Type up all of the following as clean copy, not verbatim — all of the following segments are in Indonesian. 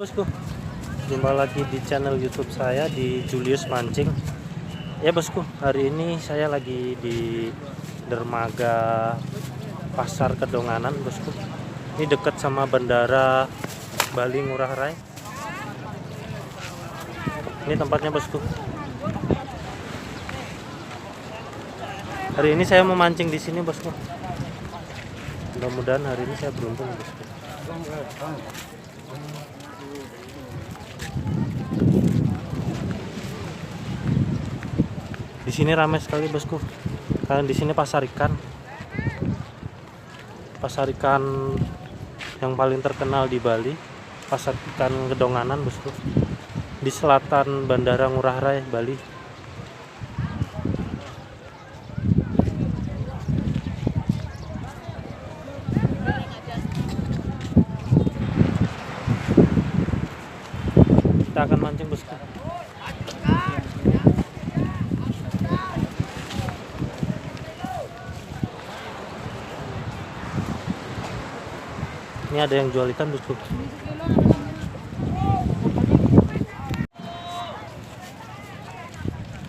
Bosku, jumpa lagi di channel YouTube saya di Julius Mancing. Ya bosku, hari ini saya lagi di dermaga Pasar Kedonganan bosku. Ini dekat sama Bandara Bali Ngurah Rai. Ini tempatnya bosku. Hari ini saya mau mancing di sini bosku. Mudah-mudahan hari ini saya beruntung bosku. Di sini ramai sekali bosku. Karena di sini pasar ikan. Pasar ikan yang paling terkenal di Bali, Pasar Ikan Kedonganan bosku. Di selatan Bandara Ngurah Rai, Bali. Kita akan mancing bosku. Ini ada yang jual ikan bosku.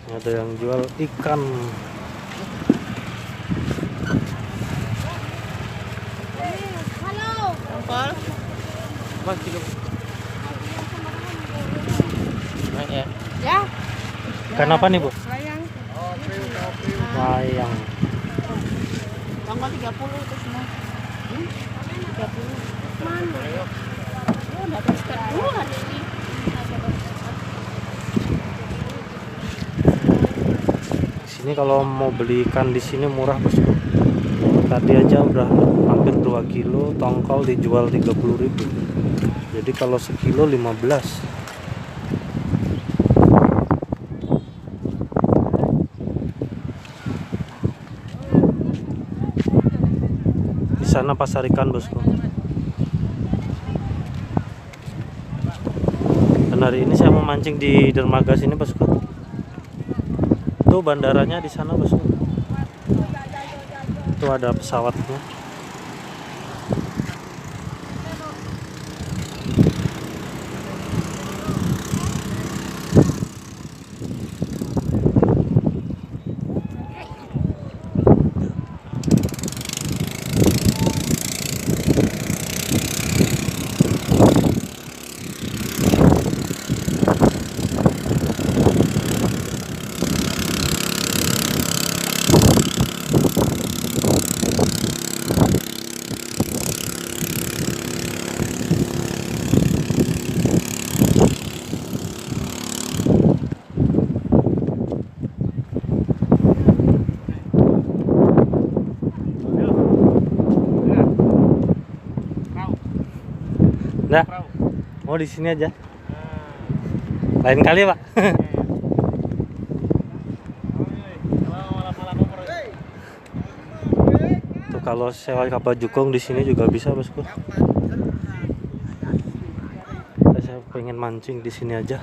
Ini ada yang jual ikan. Halo. Ampal. Mas kilo. Nah, ya. Ya. Ikan apa nih, Bu? Layang. Layang. Tanggal 30 itu semua. 30. Mana? Oh, dapat sekitar dulu hari ini. Sini kalau mau beli ikan di sini murah bosku. Tadi aja udah hampir 2 kilo tongkol dijual 30.000. Jadi kalau sekilo 15. Di sana pasar ikan bosku. Dan hari ini saya mau mancing di dermaga sini bosku. Tuh bandaranya di sana bosku. Itu ada pesawatnya. Nah, mau di sini aja. Lain kali, Pak. Tuh kalau sewa kapal jukung di sini juga bisa, bosku. Saya pengen mancing di sini aja.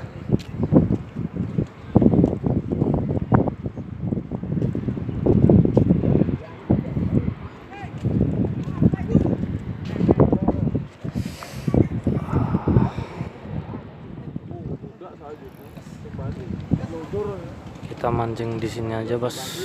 Kita mancing di sini aja, Bos.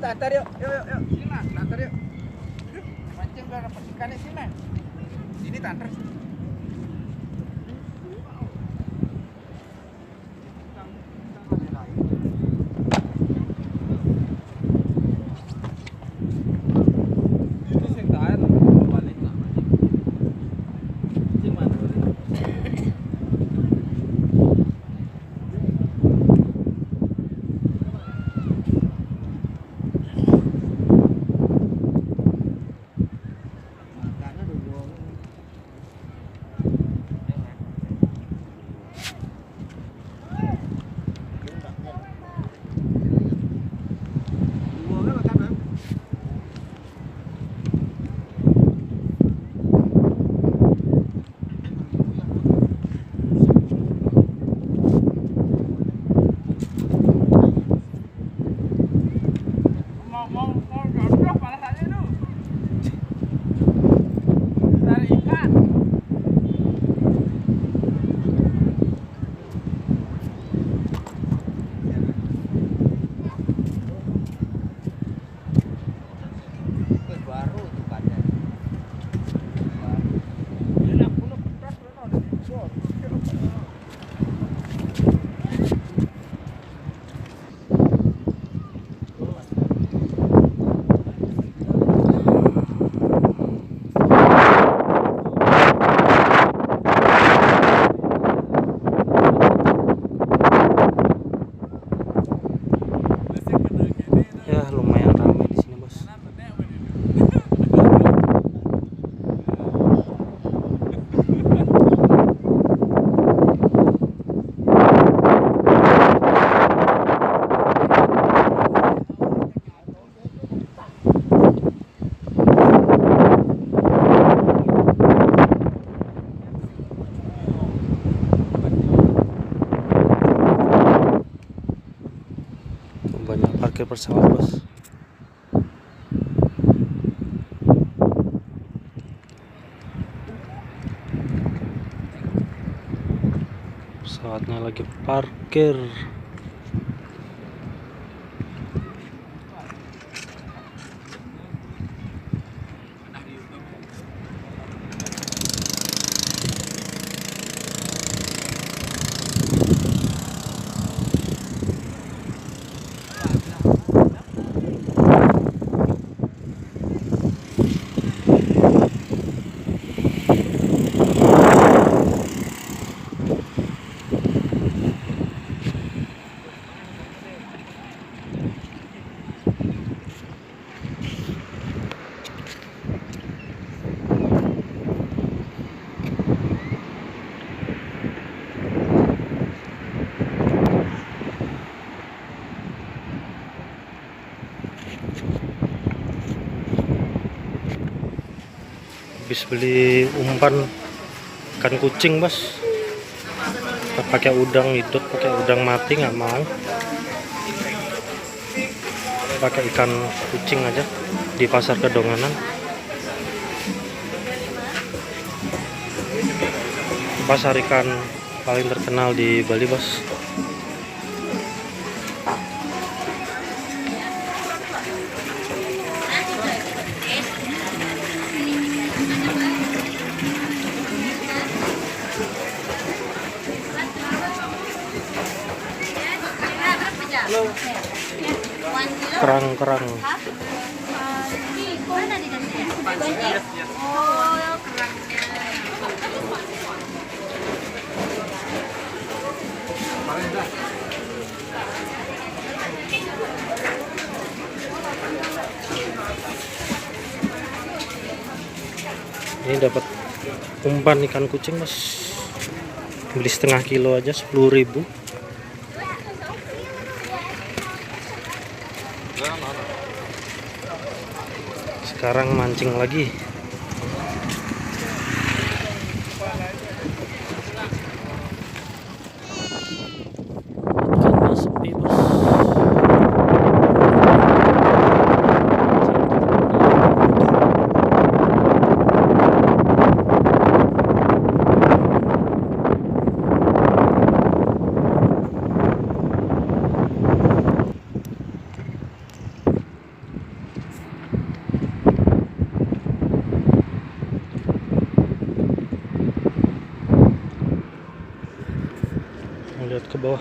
Tantar yuk. Yuk. Sini lah, tantar yuk. Mancing biar dapat ikannya sini. Sini tantar. Ya lumayan ramai di sini bos. Banyak parkir pesawat bos. Pesawatnya lagi parkir. Habis beli umpan ikan kucing bos, pakai udang hidup, pakai udang mati nggak mau, pakai ikan kucing aja di pasar Kedonganan. Pasar ikan paling terkenal di Bali bos. Kerang-kerang. Mana dikasih? Oh, kerangnya. Ini dapat umpan ikan kucing mas, beli setengah kilo aja 10.000. Sekarang mancing lagi. Ikannya sepi bos. lihat ke bawah.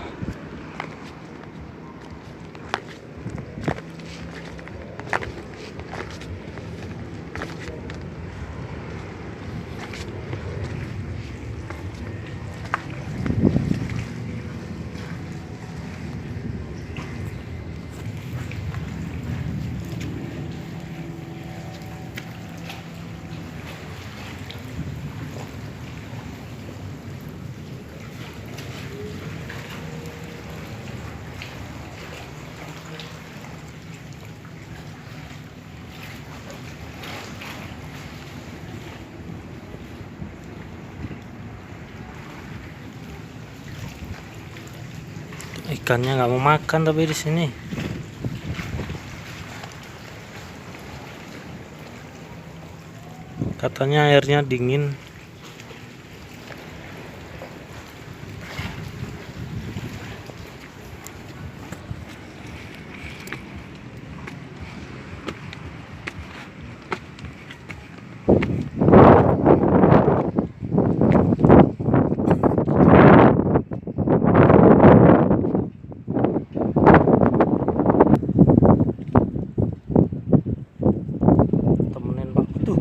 Ikannya nggak mau makan tapi di sini. Katanya airnya dingin. Temenin Pak tuh.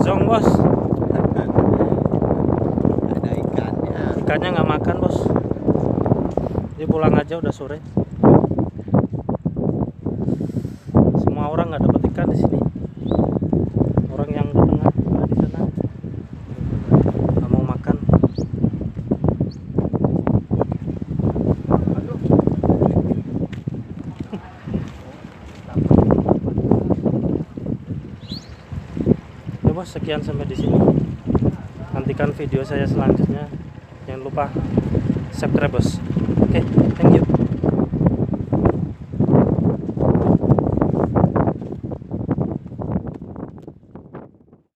Zong bos, Ada ikannya. ikannya nggak makan bos. Dia pulang aja udah sore. Semua orang nggak dapat ikan di sini. Orang yang di tengah di sana nggak mau makan. Ya bos, sekian sampai di sini. Nantikan video saya selanjutnya. Jangan lupa subscribe bos. Oke, thank you.